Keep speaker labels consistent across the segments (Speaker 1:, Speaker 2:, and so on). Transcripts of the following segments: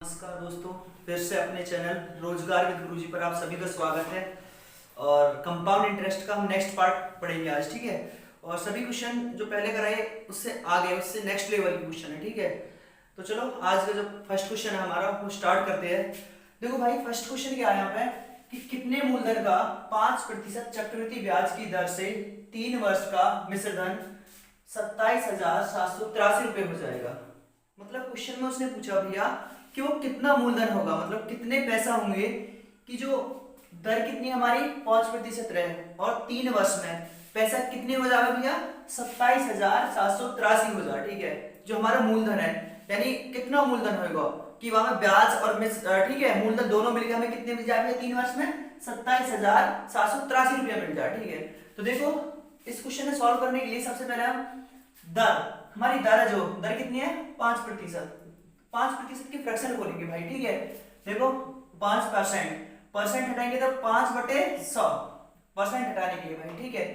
Speaker 1: नमस्कार दोस्तों, फिर से अपने चैनल रोजगार विद गुरुजी पर आप सभी का स्वागत है। और कंपाउंड इंटरेस्ट का हम नेक्स्ट पार्ट पढ़ेंगे आज, ठीक है। और सभी क्वेश्चन जो पहले कराए उससे आगे, उससे नेक्स्ट लेवल के क्वेश्चन है, ठीक है। तो चलो आज का जो फर्स्ट क्वेश्चन है हमारा वो स्टार्ट करते हैं। देखो भाई, फर्स्ट क्वेश्चन क्या है यहाँ पे कि कितने मूलधन का 5% चक्रवृद्धि ब्याज की दर से 3 वर्ष का मिश्र धन 27,783 रुपये हो जाएगा। मतलब क्वेश्चन में उसने पूछा भैया कि वो कितना मूलधन होगा, मतलब कितने पैसा होंगे कि जो दर कितनी हमारी 5% रहे और 3 वर्ष में पैसा कितने हो जाएगा भैया 27,783 हो जाए, ठीक है। जो हमारा मूलधन है यानी कितना मूलधन होगा कि वहां में ब्याज और ठीक है मूलधन दोनों मिलकर हमें कितने मिल जाए भैया 3 वर्ष में 27,783 रुपया मिल जाए, ठीक है। तो देखो इस क्वेश्चन को सॉल्व करने के लिए सबसे पहले हम दर, हमारी दर है जो दर कितनी है 5%, 5% की फ्रैक्शन बोलेंगे भाई, ठीक है। देखो 5% परसेंट हटाएंगे तो 5/100 परसेंट हटाने के लिए भाई, ठीक है।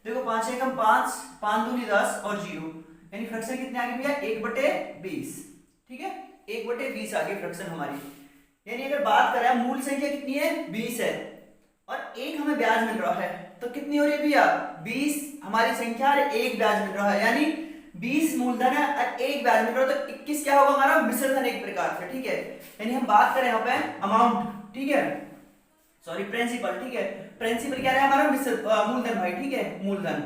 Speaker 1: देखो 5 एकम 5, 5 दूनी 10 और 0 यानी फ्रैक्शन कितने आगे भैया 1/20, ठीक है। 1/20 आगे फ्रैक्शन हमारी। यानी अगर बात करें मूल संख्या कितनी है 20 है और एक हमें ब्याज मिल रहा है तो कितनी हो रही है भैया 20 हमारी संख्या और एक ब्याज मिल रहा है, यानी 20 मूलधन है और एक ब्याज मिल रहा है तो 21 क्या होगा हमारा मिश्र धन एक प्रकार से, ठीक है। यानी हम बात करें यहाँ पे अमाउंट, ठीक है, सॉरी प्रिंसिपल, ठीक है। प्रिंसिपल क्या रहा है हमारा मूलधन भाई, ठीक है, मूलधन,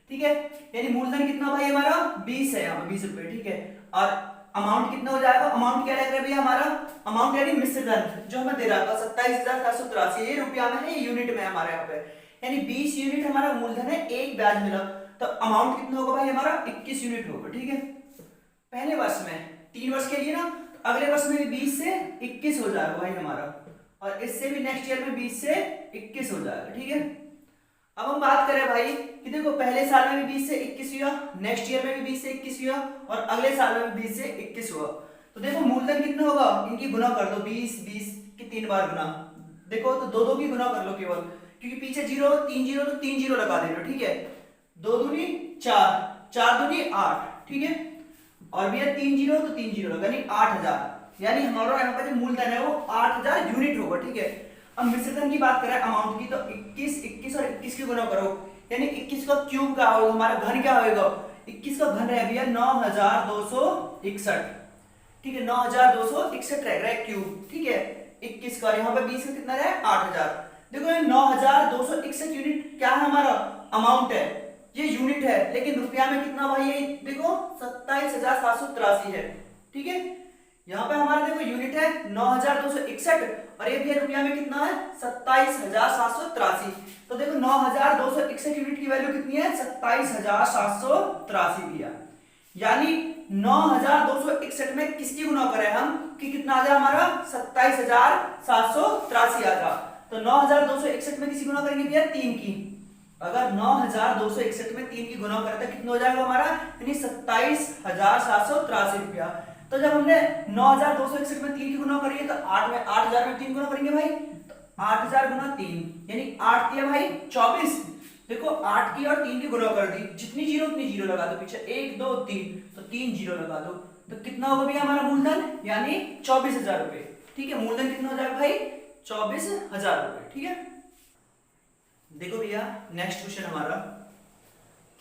Speaker 1: ठीक है। यानी मूलधन कितना भाई हमारा 20 है, यहाँ पे 20 रुपए, ठीक है। और अमाउंट कितना हो जाएगा, अमाउंट क्या रहेगा भैया हमारा अमाउंट यानी मिश्र धन जो हमें दे रहा था 27,783, ये रुपया में है, यूनिट में हमारे यहाँ पे, यानी 20 यूनिट हमारा मूलधन है, एक ब्याज मिला तो अमाउंट कितना होगा भाई हमारा 21 यूनिट होगा, ठीक है। पहले वर्ष में 3 वर्ष के लिए ना, तो अगले वर्ष में भी 20 से 21 हो जाएगा भाई हमारा, और इससे भी नेक्स्ट ईयर में 20 से 21 हो जाएगा, ठीक है। अब हम बात करें भाई कि देखो पहले साल में भी 20 से 21 हुआ, नेक्स्ट ईयर में भी 20 से 21 हुआ और अगले साल में भी 20 से 21 हुआ। तो देखो मूलधन कितना होगा, इनकी गुना कर दो, 20 20 की 3 बार गुना, देखो तो 2 2 की गुना कर लो केवल, क्योंकि पीछे 0 3 0 तो 3 0 लगा देना, ठीक है। 2 दूनी 4, 4 दूनी 8, ठीक है। और भैया 3 0 तो 3 0 लगा, यानी 8000, यानी हमारा यहाँ पर जो मूलधन है वो 8000 यूनिट होगा, ठीक है। अब मिश्र धन की बात करें अमाउंट की तो 21 21 और 21 की गुना करो, यानी 21 का क्यूब क्या होगा हमारा घन क्या होगा, 21 का घन है भैया 9261, ठीक है, 9261 रह रहा है क्यूब, ठीक है। 21 का यहाँ पे 20 का कितना रहा 8000। देखो ये 9261 यूनिट क्या है हमारा अमाउंट है, ये यूनिट है, लेकिन रुपया में कितना भाई है देखो 27,783 है, ठीक है। यहाँ पे हमारा देखो यूनिट है 9261 और ये भी रुपया में कितना है 27,783। तो देखो 9261 यूनिट की वैल्यू कितनी है 27,783 भैया, यानी 9261 में किसकी गुना करें हम कि कितना आ जाए हमारा 27,783 आ जाए। तो 9261 में किसी गुना करेंगे भैया 3 की, अगर 9261 में 3 की गुना करें तो कितना हो जाएगा हमारा यानी 27,783 रुपया। तो जब हमने 9261 में 3 की गुना करेंगे तो 8 में 8000 में 3 गुना करेंगे भाई, तो 8000 गुना 3 यानी 8 दिया भाई 24। देखो 8 की और 3 की गुना कर दी, जितनी जीरो उतनी जीरो लगा दो पीछे, 1 2 3 तो 3 जीरो लगा दो, तो कितना होगा भैया हमारा मूलधन यानी 24,000 रुपए, ठीक है। मूलधन कितना हो जाएगा भाई 24,000 रुपए, ठीक है। देखो भैया नेक्स्ट क्वेश्चन हमारा,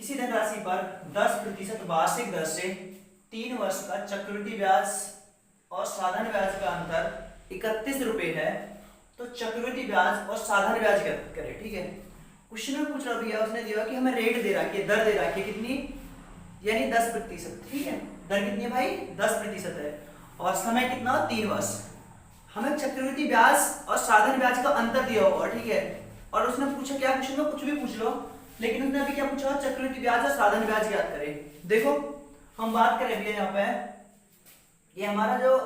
Speaker 1: किसी धनराशि पर 10% वार्षिक दर से 3 वर्ष का चक्रवृद्धि ब्याज और साधारण ब्याज का अंतर 31 रुपए है, तो चक्रवृद्धि ब्याज और साधारण ब्याज करें, ठीक है। क्वेश्चन में पूछ रहा भैया, उसने दिया कि हमें रेट दे रखी है, दर दे रखी है कितनी यानी 10%, ठीक है। दर कितनी है भाई 10% है और समय कितना 3 वर्ष। हमें चक्रवृद्धि ब्याज और साधारण ब्याज का अंतर दिया होगा, ठीक है। और उसने पूछा क्या, क्वेश्चन में कुछ भी पूछ लो, लेकिन उसने अभी क्या पूछा चक्रवृद्धि ब्याज और साधारण ब्याज ज्ञात करें। देखो हम बात करें भैया यहाँ पे ये हमारा जो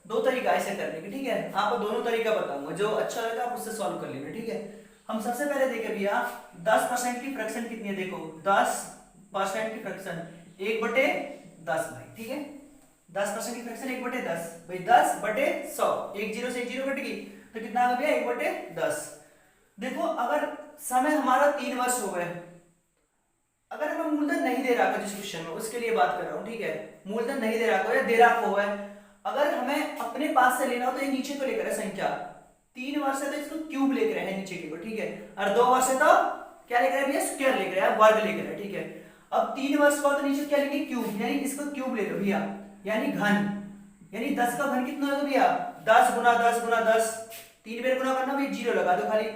Speaker 1: 2 तरीका ऐसे करने की, ठीक है। आपको दोनों तरीका बताऊंगा, जो अच्छा लगा आप उससे सॉल्व कर लेना, ठीक है। हम सबसे पहले देखें भैया 10% की फ्रैक्शन कितनी है, देखो 10% की फ्रैक्शन 1/10 भाई, ठीक है। 10% की फ्रैक्शन 1/10 भाई 10/100, 1 0 से 1 0 कट गई तो कितना आ गया 1/10। देखो अगर समय हमारा 3 वर्ष हो गए, अगर हमें मूलधन नहीं दे रहा जिस क्वेश्चन में उसके लिए बात कर रहा हूं, ठीक है। मूलधन नहीं दे रहा या दे रहा हो है अगर हमें अपने पास से लेना हो तो ये नीचे को लेकर है संख्या, 3 वर्ष है तो इसको क्यूब लेकर है नीचे के को, ठीक है, और 2 वर्ष है तो क्या लेकर है भैया, स्क्वायर लेकर है, वर्ग लेकर है, ठीक है। अब 3 वर्ष का तो नीचे क्या लेंगे, क्यूब, यानी इसको क्यूब ले लो भैया, यानी घन, यानी 10 का घन कितना होगा भैया, 10 गुना 10 गुना 10, 3 बार गुना करना भी, 0 लगा दो खाली,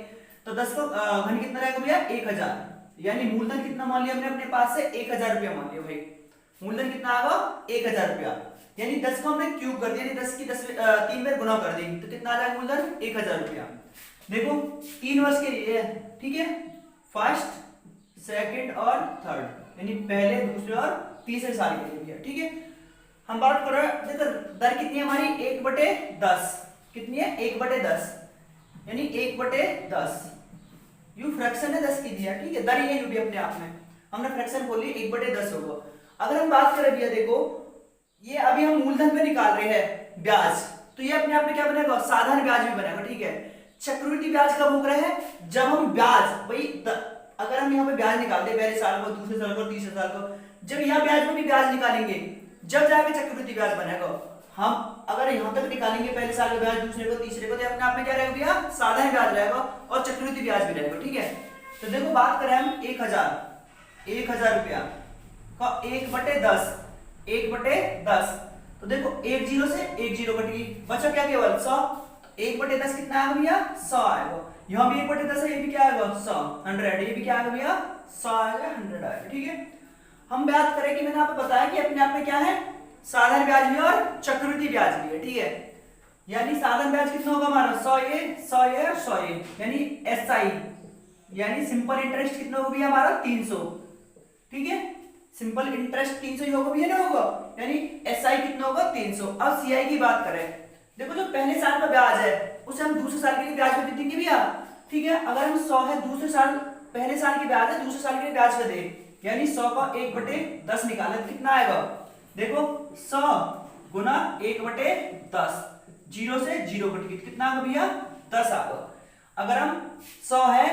Speaker 1: तो 10 का घन कितना रहेगा भैया, 1000, यानी मूलधन कितना मान लिया हमने अपने पास से, 1000 रुपया मान लिया भाई, मूलधन कितना आएगा 1000 रुपया, यानी 10 को हमने क्यूब कर दिया, यानी 10 की 3 बार गुना कर दी तो कितना आ जाएगा मूलधन 1000 रुपया। देखो 3 वर्ष के लिए, ठीक है, फर्स्ट सेकंड और थर्ड, यानी पहले दूसरे और तीसरे साल के लिए, ठीक है। हम बात कर रहे हैं, देखो दर कितनी है हमारी, 1/10, कितनी है 1/10, यानी 1/10, यू फ्रैक्शन है 10 की दिया, ठीक है, दर ये भी अपने आप में हमने फ्रैक्शन बोली 1/10 होगा। अगर हम बात करें भैया, देखो ये अभी हम मूलधन पे निकाल रहे हैं ब्याज, तो ये अपने आप में क्या बनेगा, साधारण ब्याज भी बनेगा, ठीक है। चक्रवृद्धि ब्याज कब हो रहा है, जब हम ब्याज भाई अगर हम यहाँ पे ब्याज निकालते हैं पहले साल को, दूसरे साल को, तीसरे साल को, जब यहाँ ब्याज में भी ब्याज निकालेंगे जब जाके चक्रवृद्धि ब्याज बनेगा। हम अगर यहाँ तक निकालेंगे पहले साल का ब्याज, दूसरे को, तीसरे को, तो अपने आप में क्या रहेगा भैया, साधारण ब्याज रहेगा और चक्रवृद्धि ब्याज भी रहेगा, ठीक है। तो देखो बात करें हम 1000 रुपया का 1/10, 1/10, तो देखो 1 0 से 1 0 कट गई, बचा क्या केवल 100, 1/10 कितना आएगा भैया, 100 आएगा, यहाँ भी 1/10 है, ये भी क्या आएगा 100, 100, ये भी क्या आएगा भैया 100 आएगा, 100 आएगा, ठीक है। हम बात करें कि मैंने आपको बताया कि अपने आप में क्या है, साधारण ब्याज भी और चक्रवृद्धि ब्याज भी है, ठीक है। यानी साधारण ब्याज कितना होगा हमारा 100 ये 100 ये 100 ये, यानी एसआई यानी सिंपल इंटरेस्ट कितना होगा भैया हमारा 300, ठीक है, सिंपल इंटरेस्ट 300 ही होगा भैया, ना होगा, यानी एसआई कितना होगा 300। अब सीआई की बात करें, देखो जो पहले साल का ब्याज है उसे हम दूसरे साल के लिए ब्याज में देंगे भैया, ठीक है। अगर हम 100 है दूसरे साल, पहले साल की ब्याज है दूसरे साल के लिए ब्याज का दे, यानी 100 का 1/10 निकाले तो कितना आएगा, देखो 100 गुना 1/10, 0 से 0 कट गई, कितना आएगा भैया 10 आएगा। अगर हम 100 है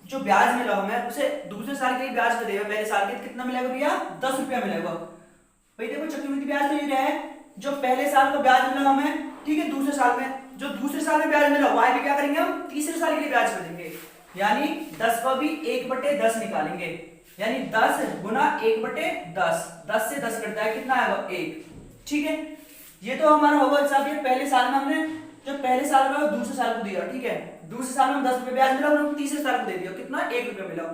Speaker 1: जो ब्याज मिला हमें उसे दूसरे साल के लिए ब्याज का देगा, पहले साल के कितना मिलेगा भैया 10 रुपया मिलेगा भाई। देखो चक्रवृद्धि ब्याज तो ये है जो पहले साल का ब्याज मिला हमें, ठीक है, दूसरे साल में जो दूसरे साल में ब्याज मिला वही भी क्या करेंगे हम तीसरे साल के लिए ब्याज कर देंगे, यानी 10 का भी 1/10 निकालेंगे, यानी 10 गुना 1/10, 10 से 10 कटता है कितना आएगा 1, ठीक है। ये तो हमारा होगा हिसाब, ये पहले साल में हमने जो पहले साल में दूसरे साल को दिया, ठीक है, दूसरे साल में 10 रुपए ब्याज मिला और तीसरे साल को दे दिया, कितना 1 रुपया मिला।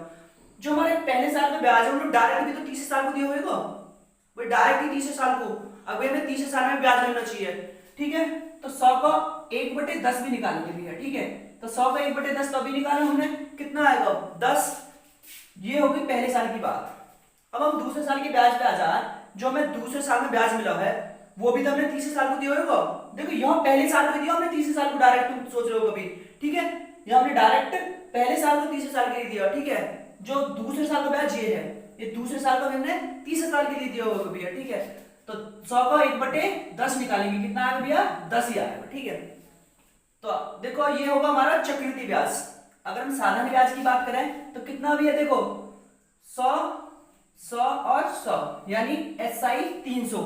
Speaker 1: जो हमारे पहले साल में ब्याज है उन्होंने डायरेक्ट भी तो तीसरे साल को दिया होगा, भाई डायरेक्ट ही तीसरे साल को, अब हमें तीसरे साल में ब्याज मिलना चाहिए, ठीक है। तो 100 का 1/10 भी निकालेंगे भैया, ठीक है, तो 100 का 1/10 तो अभी निकाला हमने, कितना आएगा 10, ये होगी पहले साल की बात। अब हम दूसरे साल के ब्याज पे आ जाए, जो हमें दूसरे साल में ब्याज मिला है वो भी तो हमने तीसरे साल को दिया होगा, देखो यहाँ पहले साल को दिया हमने तीसरे साल को डायरेक्ट, तुम सोच रहे हो कभी, ठीक है, यहाँ हमने डायरेक्ट पहले साल को तीसरे साल के लिए दिया, ठीक है। जो दूसरे साल का ब्याज ये है, ये दूसरे साल का हमने तीसरे साल के लिए दिया होगा भैया, ठीक है। तो 100 का 1/10 निकालेंगे, कितना आएगा भैया 10 ही आएगा, ठीक है। तो देखो ये होगा हमारा चक्रवृद्धि ब्याज। अगर हम साधारण ब्याज की बात करें तो कितना भी है, देखो 100 100 और 100, यानी एसआई 300।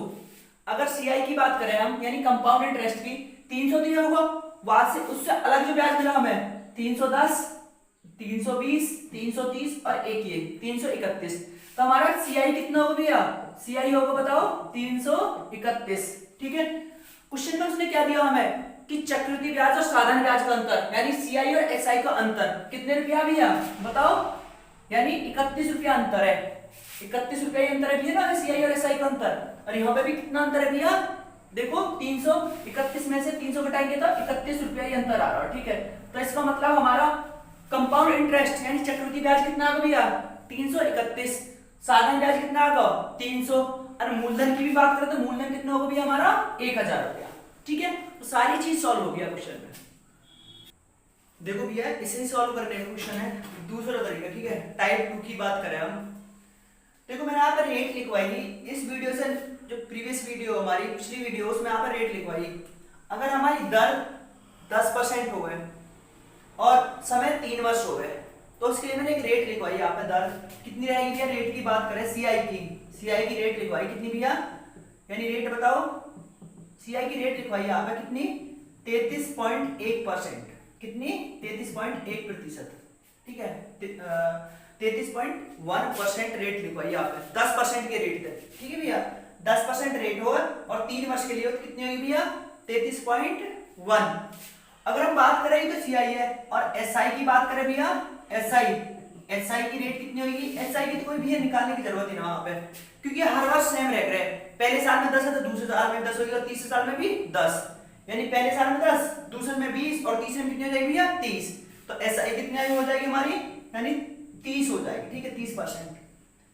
Speaker 1: अगर सीआई की बात करें हम, यानी कंपाउंड इंटरेस्ट की, 300 दिया होगा, वहां से उससे अलग जो ब्याज मिला हमें 310, 320, 330 और एक ये 331, तो हमारा सीआई कितना होगा भैया, सीआई होगा बताओ 331, ठीक है। क्वेश्चन में उसने क्या दिया हमें कि चक्रवृद्धि ब्याज और साधारण ब्याज का अंतर, यानी सीआई और एसआई का अंतर कितने रुपया भैया बताओ, यानी 31 रुपया अंतर है, 31 रुपया अंतर है भैया ना सीआई और एसआई का अंतर। और यहाँ पे भी कितना अंतर है भैया, देखो 331 में से 300 घटाएंगे तो 31 रुपया ही अंतर आ रहा है, ठीक है। तो इसका मतलब हमारा कंपाउंड इंटरेस्ट यानी चक्रवृद्धि ब्याज कितना आएगा भैया 331, साधारण ब्याज कितना आएगा 300, और मूलधन की भी बात करें तो मूलधन कितना होगा भैया हमारा 1000 रुपया, ठीक है। तो सारी चीज सॉल्व हो गया क्वेश्चन में। देखो भैया इसे ही सॉल्व करने का क्वेश्चन है दूसरा तरीका, ठीक है। टाइप 2 की बात करें हम, देखो मैंने यहाँ पर रेट लिखवाई, इस वीडियो से जो प्रीवियस वीडियो हमारी पिछली वीडियो उसमें यहाँ पर रेट लिखवाई। अगर हमारी दर 10% हो गए और समय 3 वर्ष हो गए तो उसके लिए मैंने एक रेट लिखवाई, यहाँ पे दर कितनी रहेगी भैया, रेट की बात करें सीआई की रेट लिखवाई कितनी भैया, यानी रेट बताओ सीआई की रेट लिखवाई यहाँ पे कितनी 33.1%, कितनी 33.1%, ठीक है 33.1% रेट लिखवाई यहाँ पे, 10% के रेट थे, ठीक है भैया 10% रेट हो और 3 वर्ष के लिए तो कितनी होगी भैया 33.1। अगर हम बात करें तो सीआई है और एसआई की बात करें भैया एसआई की रेट कितनी होगी, एसआई की तो कोई भी निकालने की जरूरत नहीं ना वहां पे, क्योंकि हर वर्ष सेम रह रहे हैं, पहले साल में 10 है तो दूसरे साल में 10 होगी और तीसरे साल में भी 10, यानी पहले साल में 10, दूसरे में 20 और तीसरे में कितनी हो जाएगी भैया 30, तो एसआई कितनी हो जाएगी हमारी, यानी 30 हो जाएगी, ठीक है 30%।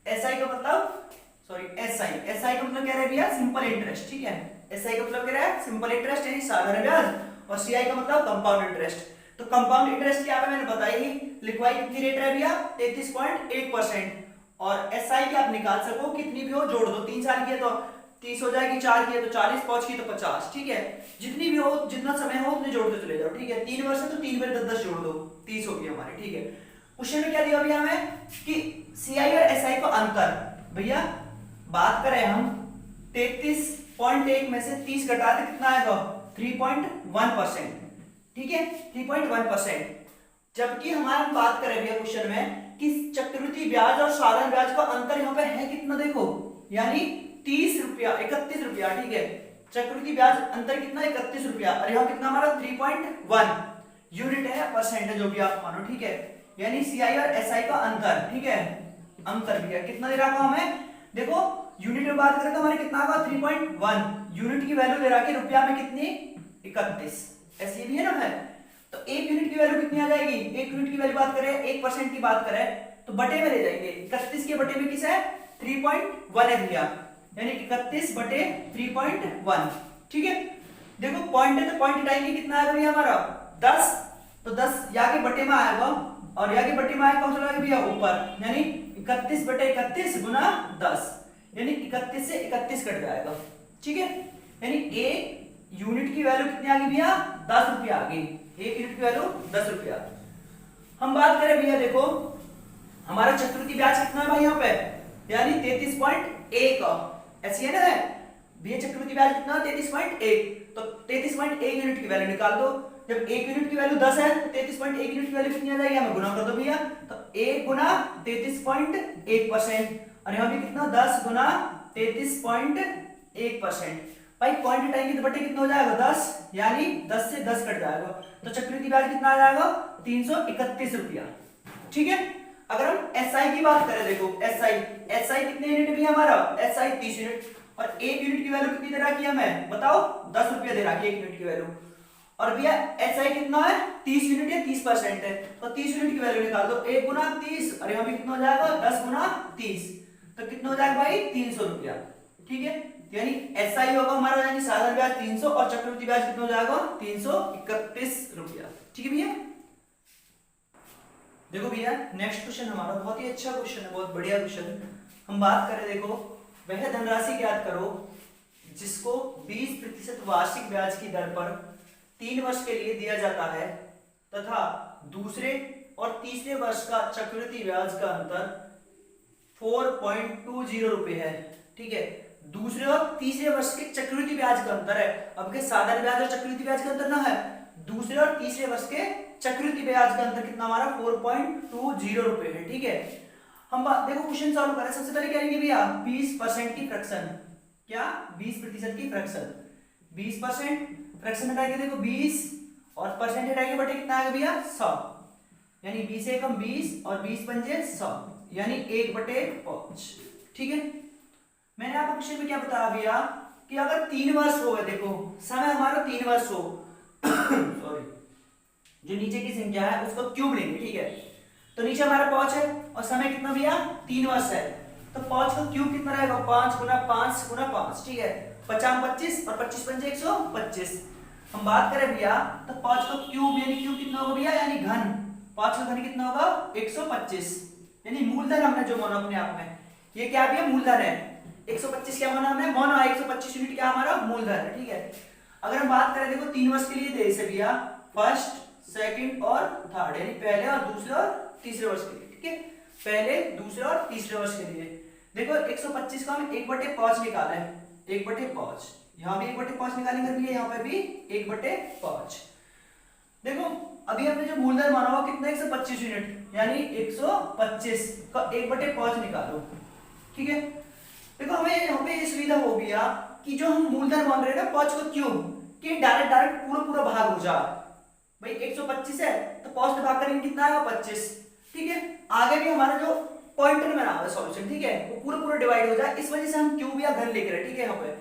Speaker 1: एसआई का मतलब सॉरी एसआई का मतलब क्या है भैया सिंपल इंटरेस्ट, ठीक है एसआई का मतलब क्या है सिंपल इंटरेस्ट यानी साधारण ब्याज, और सीआई का मतलब कंपाउंड इंटरेस्ट। तो कंपाउंड इंटरेस्ट क्या मैंने बताई ही, लिखवाई कितनी रेट है भैया 33.1%, और एसआई की आप निकाल सको कितनी भी हो जोड़ दो, 3 साल की है तो 30 हो जाएगी, 4 की है तो 40, 5 की तो 50, ठीक है जितनी भी हो जितना समय हो उतने जोड़ते चले जाओ, ठीक है 3 वर्ष है तो 3 बार 10 जोड़ दो, 30 होगी हमारी, ठीक है। क्वेश्चन में क्या दिया भैया हमें कि सीआई और एसआई का अंतर, भैया बात करें हम 33.1 में से 30 घटा दे कितना आएगा 3.1%, ठीक है 3.1%। जबकि हमारा बात करें भैया क्वेश्चन में कि चक्रवृद्धि ब्याज और साधारण ब्याज का अंतर यहाँ पे है कितना, देखो यानी 30 रुपया 31 रुपया, ठीक है चक्रवृद्धि ब्याज अंतर कितना 31 रुपया, और यहाँ कितना हमारा 3.1 यूनिट है परसेंट है जो भी आप मानो, ठीक है यानी सीआई और एसआई का अंतर, ठीक है अंतर भी है कितना दे रखा हमें, देखो यूनिट में बात करें तो हमारे कितना होगा 3.1, यूनिट की वैल्यू दे रखी रुपया में कितनी 31, ऐसे भी है ना है, तो एक यूनिट की वैल्यू कितनी आ जाएगी, एक यूनिट की वैल्यू बात करें 1% की बात करें तो बटे में ले जाएंगे, 31 के बटे में किस है 3.1 है भैया, यानी 31 बटे 3.1, ठीक है देखो पॉइंट है तो पॉइंट हटाएंगे कितना आएगा भैया हमारा 10, तो 10 यहाँ के बटे में आएगा और यहाँ के बटे में आएगा कौन सा भैया ऊपर, यानी 31 बटे 31 गुना 10, यानी 31 से 31 कट जाएगा, ठीक है यानी एक यूनिट की वैल्यू कितनी आ गई भैया 10 रुपया आ गई, एक यूनिट की वैल्यू 10 रुपया। हम बात करें भैया देखो हमारा चक्रवृद्धि ब्याज कितना है भाई यहाँ पे, यानी 33.1 ऐसी है ना है भैया चक्रवृद्धि ब्याज कितना 33.1, तो 33.1 यूनिट की वैल्यू निकाल दो, जब एक यूनिट की वैल्यू 10 है तो 33.1 यूनिट की वैल्यू कितनी आ जाएगी, हमें गुना कर दो भैया, तो 1 गुना 33.1%, और यहाँ भी कितना 10 गुना 33.1%, भाई पॉइंट हटाएंगे तो बटे कितना हो जाएगा 10, यानी 10 से 10 कट जाएगा, तो चक्रवृद्धि ब्याज कितना आ जाएगा 331 रुपया, ठीक है। अगर हम एसआई की बात करें देखो एसआई कितने यूनिट भी है हमारा, एसआई 30 यूनिट, और एक यूनिट की वैल्यू कितनी दे रखी है हमें बताओ 10 रुपया दे रखी है एक यूनिट की वैल्यू, और भैया एसआई कितना है 30 यूनिट है 30% है, तो 30 यूनिट की वैल्यू निकाल दो 1 गुना 30, और यहाँ भी कितना हो जाएगा 10 गुना 30, तो कितना हो जाएगा भाई 300 रुपया, ठीक है यानी एसआई होगा हमारा यानी साधारण ब्याज 300 और चक्रवृद्धि ब्याज कितना हो जाएगा 331 रुपया, ठीक है भैया। देखो भैया नेक्स्ट क्वेश्चन हमारा बहुत ही अच्छा क्वेश्चन है, बहुत बढ़िया क्वेश्चन। हम बात करें देखो वह धनराशि ज्ञात करो जिसको 20% वार्षिक ब्याज की दर पर 3 वर्ष के लिए दिया जाता है तथा दूसरे और तीसरे वर्ष का चक्रवृद्धि ब्याज का अंतर 4.20 रुपए है, ठीक है दूसरे और तीसरे वर्ष के चक्रवृद्धि ब्याज का अंतर है, अब के साधारण ब्याज और चक्रवृद्धि ब्याज का अंतर ना है, दूसरे और तीसरे वर्ष के चक्रवृद्धि ब्याज का अंतर कितना हमारा 4.20 रुपए है, ठीक है। हम देखो क्वेश्चन सॉल्व करें, सबसे पहले क्या लेंगे भैया 20% की फ्रैक्शन, क्या 20% की फ्रैक्शन, 20% फ्रैक्शन हटाएंगे देखो 20 और परसेंट हटाएंगे बटे कितना आएगा भैया 100, यानी 20 से कम 20 और 20 पंजे 100, यानी 1/5, ठीक है। मैंने आपको क्वेश्चन में क्या बताया भैया कि अगर 3 वर्ष हो गए, देखो समय हमारा 3 वर्ष हो सॉरी जो नीचे की संख्या है उसको क्यूब लेंगे, ठीक है तो नीचे हमारा 5 है और समय कितना भैया 3 वर्ष है, तो 5 का क्यूब कितना रहेगा 5 गुना 5 गुना 5, ठीक है 50 25 और 25 पंजे 125। हम बात करें भैया तो 5 का क्यूब यानी क्यूब कितना होगा भैया यानी घन, 5 का घन कितना होगा 125, यानी मूलधन हमने जो माना अपने आप में, ये क्या भैया मूलधन है 125 क्या माना हमने माना 125 यूनिट क्या हमारा मूलधन है, ठीक है। अगर हम बात करें देखो 3 वर्ष के लिए दे इसे भैया फर्स्ट सेकंड और थर्ड, यानी पहले और दूसरे और तीसरे वर्ष के लिए, ठीक है पहले दूसरे और तीसरे वर्ष के लिए। देखो 125 का हम 1/5 निकाले 1/5, यहाँ भी 1/5 निकालेंगे भैया, यहाँ पे भी 1/5। देखो अभी हमने जो मूलधन माना हुआ कितना 125 यूनिट, यानी 125 का 1/5 निकालो। ठीक है, देखो हमें यहाँ पे ये सुविधा हो गया कि जो हम मूलधन मान रहे हैं ना 5 का क्यूब, कि डायरेक्ट पूरा पूरा भाग हो जाए। भाई 125 है तो 5 से भाग करेंगे कितना आएगा 25। ठीक है, आगे भी हमारा जो पॉइंटर में रहा है सॉल्यूशन, ठीक है, वो पूरा पूरा डिवाइड हो जाए, इस वजह से हम क्यूब या घन लेकर है। ठीक है, यहाँ पे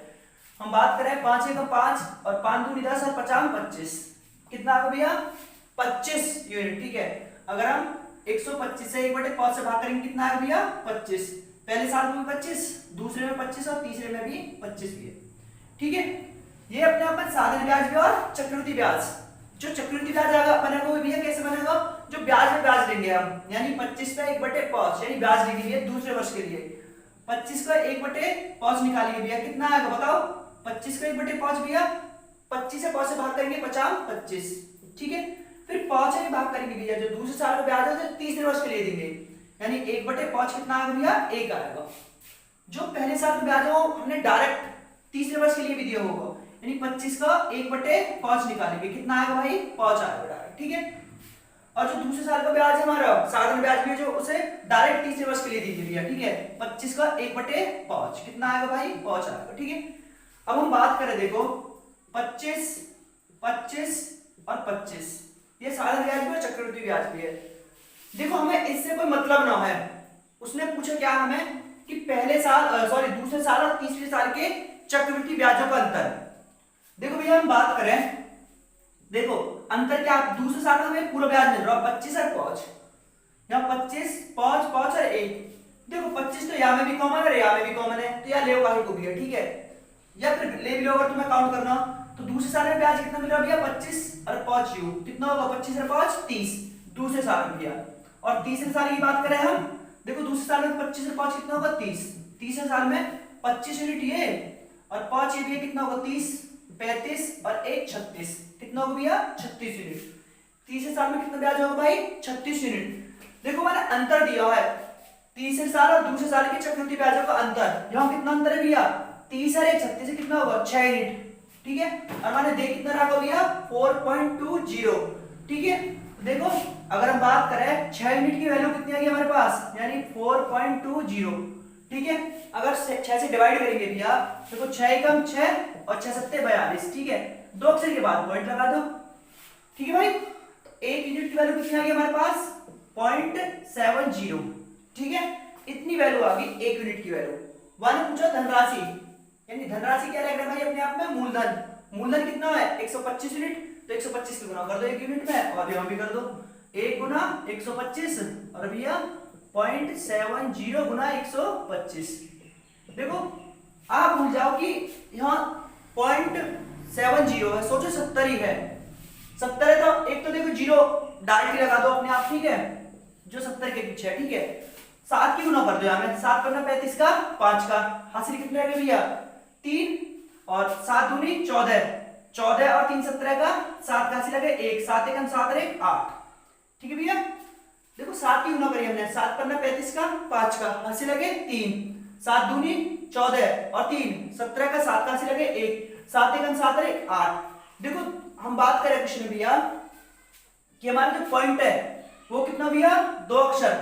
Speaker 1: हम बात करें 5 एकम 5 और 5 दूनी 10 और 50 25, कितना आएगा भैया 25 यूनिट। ठीक है, अगर हम 125 से 1/5 से भाग करेंगे कितना आएगा भैया 25। पहले साल में 25, दूसरे में 25 और तीसरे में भी 25 भी है। ठीक है, ये अपने आप में साधारण ब्याज भी और चक्रवृद्धि ब्याज। जो चक्रवृद्धि ब्याज बनेगा वो भैया कैसे बनेगा, जो ब्याज में ब्याज लेंगे हम, यानी 25 का 1/5 यानी ब्याज लेंगे भैया दूसरे वर्ष के लिए। 25 का 1/5 निकालिए भैया, कितना आएगा बताओ। 25 का 1/5 भैया 25 से 5 से भाग करेंगे 50 25। ठीक है, फिर 5 से भाग करेंगे भैया, जो दूसरे साल का ब्याज है तीसरे वर्ष के लिए देंगे, यानी 1/5 कितना आएगा भैया 1 आएगा। जो पहले साल का ब्याज है वो हमने डायरेक्ट तीसरे वर्ष के लिए भी दिया होगा, यानी 25 का 1/5 निकालेंगे, कितना आएगा भाई 5 आएगा डायरेक्ट। ठीक है, और जो दूसरे साल का ब्याज है हमारा साधारण ब्याज भी, जो उसे डायरेक्ट तीसरे वर्ष के लिए दी गई है। ठीक है, 25 का 1/5 कितना आएगा भाई 5 आएगा। ठीक है, अब हम बात करें, देखो 25 25 और 25 ये साधारण ब्याज भी और चक्रवृद्धि ब्याज भी है। देखो हमें इससे कोई मतलब ना है, उसने पूछा क्या हमें कि पहले साल दूसरे साल और तीसरे साल के चक्रवृद्धि ब्याजों का अंतर। देखो भैया हम बात करें, देखो अंतर क्या, दूसरे साल में हमें पूरा ब्याज मिल रहा है 25 और 5, यहाँ 25 5 5 और 1। देखो 25 तो यहाँ में भी कॉमन है, यहाँ में भी कॉमन है, तो यहाँ ले वाही को भी है। ठीक है, या फिर ले भी लो अगर तुम्हें काउंट करना, तो दूसरे साल में ब्याज कितना मिल रहा है भैया 25 और 5 यू, कितना होगा 25 और 5 30 दूसरे साल में भैया। और तीसरे साल की बात करें हम, देखो दूसरे साल में 25 और 5 कितना होगा 30, तीसरे साल में 25 यूनिट ये और 5 ये भी कितना होगा 30 35 और 1 36, कितना होगा भैया 36 यूनिट। तीसरे साल में कितना ब्याज होगा भाई 36 यूनिट। देखो मैंने अंतर दिया है, तीसरे साल और दूसरे साल के चक्रवृद्धि ब्याजों का अंतर, यहाँ कितना अंतर है भैया 30 और 1 36 से कितना होगा 6 यूनिट। ठीक है, और मैंने देख कितना रखा भैया 4.20। ठीक है, देखो अगर हम बात करें 6 यूनिट की वैल्यू कितनी आ गई हमारे पास, यानी 4.20। ठीक है, अगर 6 से डिवाइड करेंगे भैया, देखो 6 एकम 6 और 6 सत्ते 42। ठीक है, दो अक्षर के बाद पॉइंट लगा दो। ठीक है भाई, तो 1 यूनिट की वैल्यू कितनी आ गई हमारे पास 0.70। ठीक है, इतनी वैल्यू आ गई 1 यूनिट की वैल्यू। वन पूछो धनराशि, यानी धनराशि क्या रहेगा भाई अपने आप में मूलधन। मूलधन कितना है 125 यूनिट, तो 125 से गुना कर दो 1 यूनिट में, और यहाँ भी कर दो 1 गुना 125 और भैया 0.70 गुना 125। देखो आप भूल जाओ कि यहाँ 0.70 है, सोचो 70 ही है, 70 है तो एक तो देखो जीरो डायरेक्टली लगा दो अपने आप। ठीक है, जो 70 के पीछे है। ठीक है, 7 की गुना कर दो, यहाँ में 7 करना 35 का 5 का हासिल कितने रहेगा भैया 3 और 7 दूनी 14 14 और 3 17 का 7 का हासिल लगे 1 7 एकम 7 और 1 8। ठीक है भैया, देखो 7 की गुना करी हमने, 7 करना 35 का 5 का हासिल लगे 3 7 दूनी 14 और 3 17 का 7 का हासिल लगे 1 7 एकम 7 और 1 8। देखो हम बात करें क्वेश्चन में भैया कि हमारा जो पॉइंट है वो कितना भैया 2 अक्षर,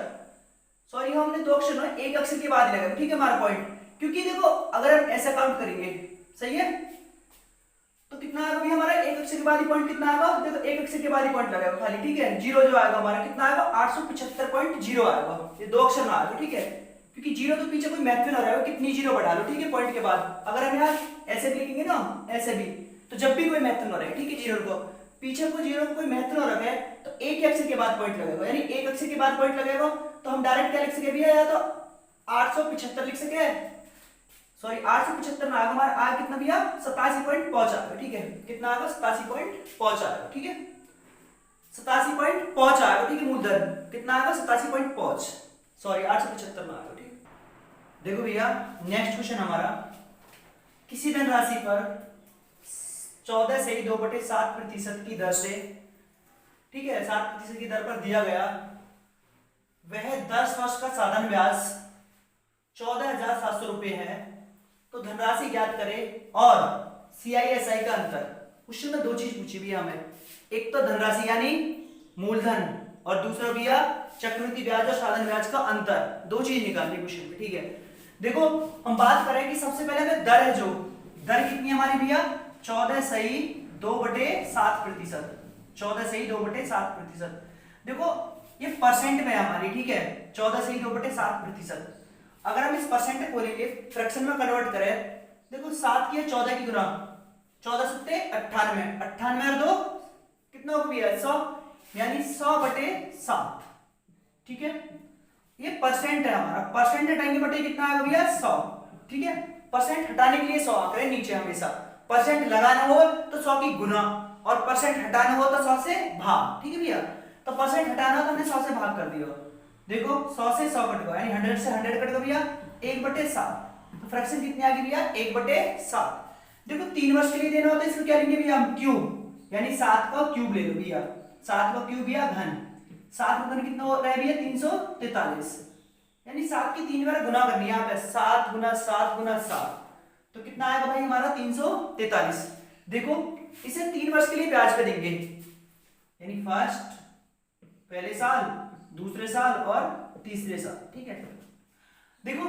Speaker 1: सॉरी हमने 2 अक्षर ना 1 अक्षर के बाद ही लगा। ठीक है हमारा पॉइंट, क्योंकि देखो अगर हम ऐसा काउंट करेंगे सही है तो कितना आएगा भैया हमारा 1 अक्षर के बाद ही पॉइंट कितना आएगा, देखो 1 अक्षर के बाद ही पॉइंट लगाएगा खाली। ठीक है, जीरो जो आएगा हमारा कितना आएगा 875.0 आएगा, ये 2 अक्षर में आएगा। ठीक है, क्योंकि जीरो तो पीछे कोई महत्व ना रहेगा, कितनी जीरो बढ़ा लो। ठीक है, पॉइंट के बाद अगर हम यहाँ ऐसे भी लिखेंगे ना ऐसे भी, तो जब भी कोई महत्व ना रहे, ठीक है, जीरो को पीछे को जीरो कोई महत्व ना रखे तो एक ही अक्षर के बाद पॉइंट लगेगा, यानी 1 अक्षर के बाद पॉइंट लगेगा तो हम डायरेक्ट क्या लिख सके भैया, या तो 875 लिख सके, सॉरी 875 ना आएगा हमारा, आएगा कितना भैया 87.5 आएगा। ठीक है, कितना आएगा 87.5 आएगा। ठीक है, 87.5 आएगा। ठीक है, मूलधन कितना आएगा 87.5, सॉरी 875 ना आएगा। ठीक, देखो भैया नेक्स्ट क्वेश्चन हमारा, किसी धनराशि पर 14 से 2/7% की दर से, ठीक है 7% की दर पर दिया गया वह 10 वर्ष का साधारण ब्याज 14,700 रुपए है, तो धनराशि ज्ञात करें और CI/SI का अंतर। क्वेश्चन में दो चीज पूछी हुई है हमें, एक तो धनराशि यानी मूलधन और दूसरा भैया चक्रवृद्धि ब्याज और साधन ब्याज का अंतर, दो चीज निकालनी क्वेश्चन में। ठीक है, देखो हम बात करें कि सबसे पहले हमें दर है, जो दर कितनी है हमारी भैया 14.2/7%। 14.2/7%। देखो ये परसेंट में है हमारी, ठीक है, 14.2/7%। अगर हम इस परसेंट को लेंगे फ्रैक्शन में कन्वर्ट करें, देखो 7 की है 14 की गुना, 14 सत्ते 98, 98 और 2 कितना हो गया 100, यानी 100/7। ठीक है, ये परसेंट है हमारा, परसेंट हटाएंगे बटे कितना आएगा भैया 100। ठीक है, परसेंट हटाने के लिए 100 करें नीचे हमेशा, परसेंट लगाना हो तो 100 की गुना और परसेंट हटाना हो तो 100 से भाग। ठीक है भैया, तो परसेंट हटाना हो तो हमने 100 से भाग कर दिया। देखो 100 से 100 कट गया, यानी 100 से 100 कट गया भैया 1/7। तो फ्रैक्शन कितनी आ गई भैया 1/7। देखो 3 वर्ष के लिए देना होता है, इसको क्या लेंगे भैया हम क्यूब, यानी 7 का क्यूब ले लो भैया, 7 का क्यूब या घन, 7 का घन कितना हो रहा है भैया 343, यानी 7 की 3 बार गुना करनी है यहाँ पे, 7 गुना 7 गुना 7, तो कितना आएगा भाई हमारा 343। देखो इसे 3 वर्ष के लिए ब्याज पे देंगे, यानी फर्स्ट पहले साल, दूसरे साल और तीसरे साल। ठीक है, देखो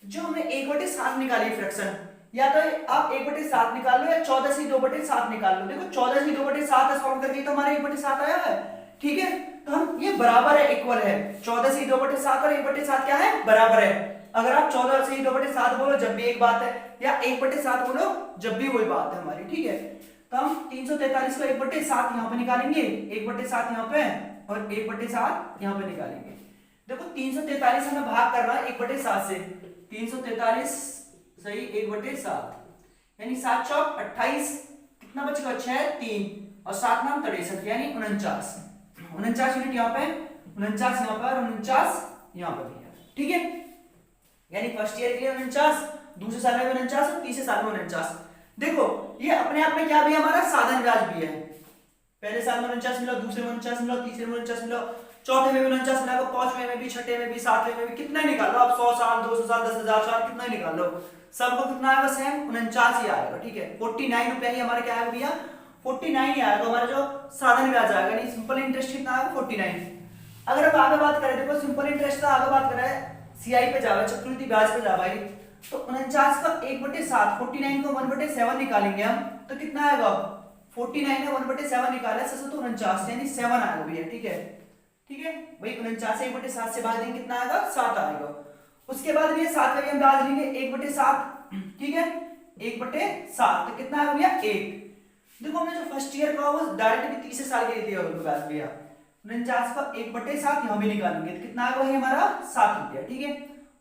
Speaker 1: जो हमने 1/7 निकाली फ्रैक्शन, या तो आप 1/7 निकाल लो या 14/2/7 निकाल लो। देखो 14/2/7 सॉल्व करके तो हमारा 1/7 आया है। ठीक है, तो हम ये बराबर है, इक्वल है, 14/2/7 और 1/7 क्या है बराबर है। अगर आप 14/2/7 बोलो जब भी एक बात है, या 1/7 बोलो जब भी वही बात है हमारी। ठीक है, तो हम 343 को 1/7 यहाँ पे निकालेंगे, 1/7 यहाँ पे और 1/7 यहाँ पे निकालेंगे। देखो 343 हमें भाग करना है 1/7 से, 343 सही 1/7, यानी 7 चौक 28, कितना बचेगा 6 3 और 7 नाम 63, यानी 49, 49 यूनिट यहाँ पे, 49 यहाँ पर, 49 यहाँ पर दिया। ठीक है, यानी फर्स्ट ईयर के लिए 49, दूसरे साल में 49 और तीसरे साल में 49। देखो ये अपने आप में क्या भी हमारा साधन ब्याज भी है, पहले साल में 49 मिला, दूसरे में 49 मिला, तीसरे में 49 मिला, चौथे में भी 49 मिला, पांचवें में भी, छठे में भी, सातवें में भी, कितना निकाल लो आप, 100 साल 200 साल 10,000 साल कितना निकाल लो, सबको कितना आएगा सेम 49 ही आएगा। ठीक है, 49 रुपया ही हमारा क्या आएगा भैया 49 ही आएगा हमारा जो साधन ब्याज आएगा, यानी सिंपल इंटरेस्ट कितना आएगा 49। अगर अब आगे बात करें, देखो सिंपल इंटरेस्ट का आगे बात करें, सीआई पे जावे, चक्रवृद्धि ब्याज पे जावे, तो 49 का 1/7, 49 को 1/7 निकालेंगे हम, तो कितना आएगा 49 है 1/7 निकाला 749, यानी 7 आएगा भैया। ठीक है, ठीक है भाई, 49 से 1/7 से भाग देंगे कितना आएगा 7 आएगा। उसके बाद भैया 7 का भी हम ब्याज लेंगे 1/7। ठीक है, 1/7 तो कितना आएगा भैया 1। देखो हमने जो फर्स्ट ईयर का वो डायरेक्ट भी तीसरे साल के लिए दिया होगा ब्याज भैया, 49 का 1/7 यहाँ भी निकालेंगे तो कितना आएगा हमारा 7 रुपया। ठीक है,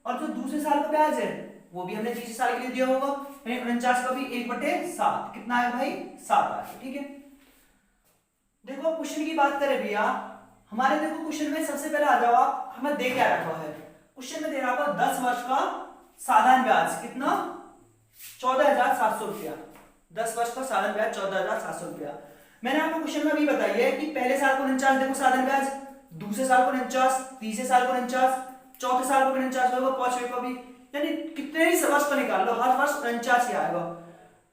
Speaker 1: और जो दूसरे साल का ब्याज है वो भी हमने तीसरे साल के लिए दिया होगा, 49 का भी 1/7 कितना आएगा भाई 7 आएगा। ठीक है, देखो क्वेश्चन की बात करें भैया, हमारे देखो क्वेश्चन में सबसे पहले आ जाओ आप, हमें दे क्या रखा है, क्वेश्चन में दे रहा था 10 वर्ष का साधारण ब्याज कितना 14,700 रुपया, 10 वर्ष का साधारण ब्याज 14,700 रुपया। मैंने आपको क्वेश्चन में अभी बताई है कि पहले साल को 49 देखो साधारण ब्याज, दूसरे साल को 49, तीसरे साल को 49, चौथे साल को 49 होगा, पांचवे को भी, यानी कितने ही वर्ष को निकाल लो हर वर्ष 49 ही आएगा।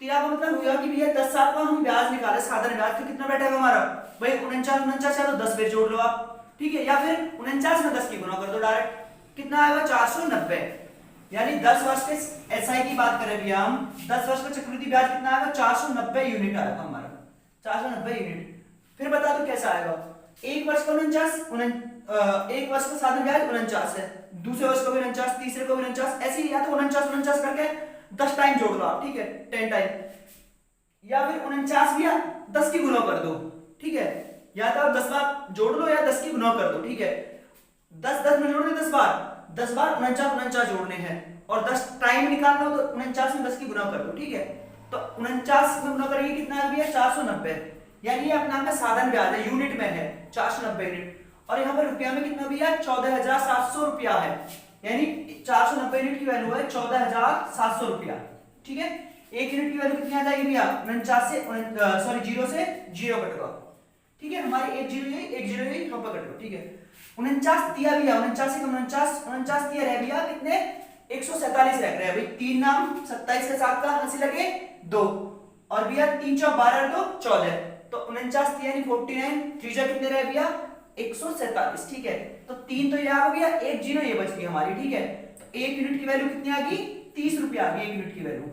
Speaker 1: तो यहाँ का मतलब हुआ कि भैया 10 साल का हम ब्याज निकाले साधारण ब्याज, तो कितना बैठेगा हमारा भाई 49 है तो 10 पे जोड़ लो आप। ठीक है, या फिर 49 में 10 की गुना कर दो डायरेक्ट, कितना आएगा 490, यानी 10 वर्ष के एसआई की बात करें भैया हम, 10 वर्ष का चक्रवृद्धि ब्याज कितना आएगा 490 यूनिट आएगा हमारा, 490 यूनिट। फिर बता दो कैसा आएगा, एक वर्ष का 49, एक वर्ष का साधारण ब्याज 49 है, दूसरे वर्ष का भी 49, तीसरे को भी 49, ऐसे ही या तो 49 करके 10 टाइम जोड़ लो आप। ठीक है, 10 टाइम, या फिर 49 भी 10 की गुना कर दो। ठीक है, या तो आप 10 बार जोड़ लो या 10 की गुना कर दो। ठीक है, 10 में जोड़ने 10 बार 49 जोड़ने हैं और 10 टाइम निकालना हो तो 49 में 10 की गुना कर दो। ठीक है, तो 49 में गुना करेंगे कितना है भैया 490, यानी ये अपना का साधन ब्याज है, यूनिट में है 490 यूनिट, और यहाँ पर रुपया में कितना भैया 14,700 रुपया है, यानी 490 यूनिट की वैल्यू है 14,700 रुपया। ठीक है, एक यूनिट की वैल्यू कितनी आ जाएगी भैया 49 से सॉरी 0 से 0 कट गया। ठीक है, हमारी 1 0 यहाँ पर कट गया। ठीक है, 49 दिया भैया, 49 से 49 दिया रह भैया कितने 147 रह रहे हैं भाई, 3 नाम 27 के साथ का हंसी लगे 2, और भैया 3 चौक 12 तो 14, तो 49 यानी 49, 3 जा कितने रहे भैया 147, ठीक है। तो 3 तो ये आ गया भैया, 1 जीरो ये बच गई हमारी, ठीक है। तो 1 यूनिट की वैल्यू कितनी आ गई 30 रुपया आ गई, 1 यूनिट की वैल्यू,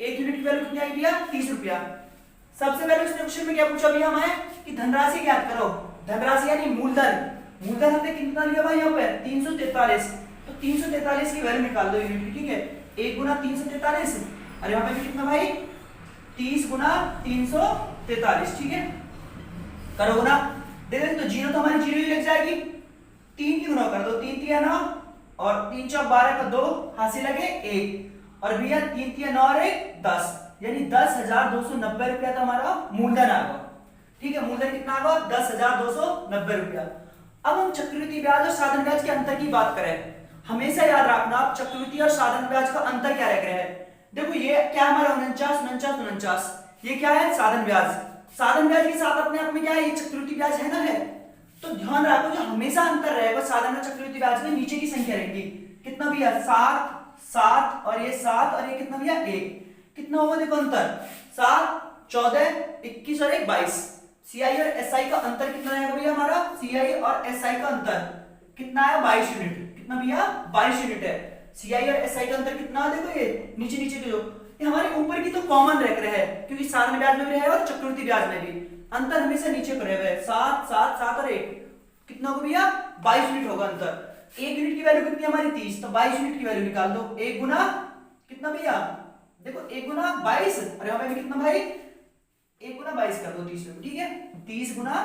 Speaker 1: 1 यूनिट की वैल्यू कितनी आई भैया 30 रुपया। सबसे पहले उसने क्वेश्चन में क्या पूछा भैया हमें कि धनराशि ज्ञात करो, धनराशि यानी मूलधन, मूलधन हमने कितना लिया भाई यहाँ पे 343, तो 343 की वैल्यू निकाल दो यूनिट की, ठीक है। 1 गुना 343 और यहाँ पे भी कितना भाई 30 गुना 343, ठीक है। करो गुना, देखो तो जीरो तो हमारी जीरो ही लग जाएगी, 3 की गुना कर दो, 3 तिया 9 और 3 चौक 12 का 2, हासिल लगे 1 और भैया 3 तिया 9 और 1 10, यानी 10,290 रुपया तो हमारा मूलधन आ गया, ठीक है। मूलधन कितना आ गया 10,290 रुपया। अब हम चक्रवृद्धि ब्याज और साधन ब्याज के अंतर की बात करें, हमेशा याद रखना आप चक्रवृद्धि और साधन ब्याज का अंतर क्या रख रहे हैं। देखो ये क्या हमारा 49, ये क्या है साधन ब्याज, साधन ब्याज के साथ अपने आप में क्या है ये चक्रवृद्धि ब्याज है ना, है। तो ध्यान रखो जो हमेशा अंतर रहेगा साधन और चक्रवृद्धि ब्याज में नीचे की संख्या रहेगी, कितना भैया 7 और ये 7 और ये कितना भैया 1, कितना होगा देखो अंतर 7 14 21 और 1 22, सीआई और एसआई का अंतर कितना रहेगा भैया हमारा, सीआई और एसआई का अंतर कितना है 22 यूनिट, कितना भैया 22 यूनिट है। सीआई और एसआई का अंतर कितना है देखो ये नीचे नीचे के जो ये हमारे ऊपर की तो कॉमन रह रहे हैं क्योंकि साधन ब्याज में भी रहे और चक्रवृद्धि ब्याज में भी अंतर हमेशा नीचे करे हुए 7 7 7 और 1 कितना होगा भैया 22 यूनिट होगा अंतर। 1 यूनिट की वैल्यू कितनी हमारी 30, तो 22 यूनिट की वैल्यू निकाल दो, 1 गुना कितना भैया देखो 1 गुना 22 और यहाँ पे भी कितना भाई 1 गुना 22 कर दो 30 में, ठीक है 30 गुना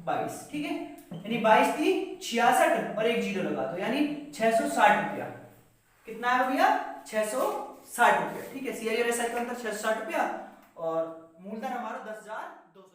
Speaker 1: 22, ठीक है, यानी 22 थी 66 और 1 जीरो लगा दो यानी 660 रुपया, कितना है भैया 660 रुपया, ठीक है। सीआई और एसआई का अंतर 660 रुपया और मूलधन हमारा 10,200।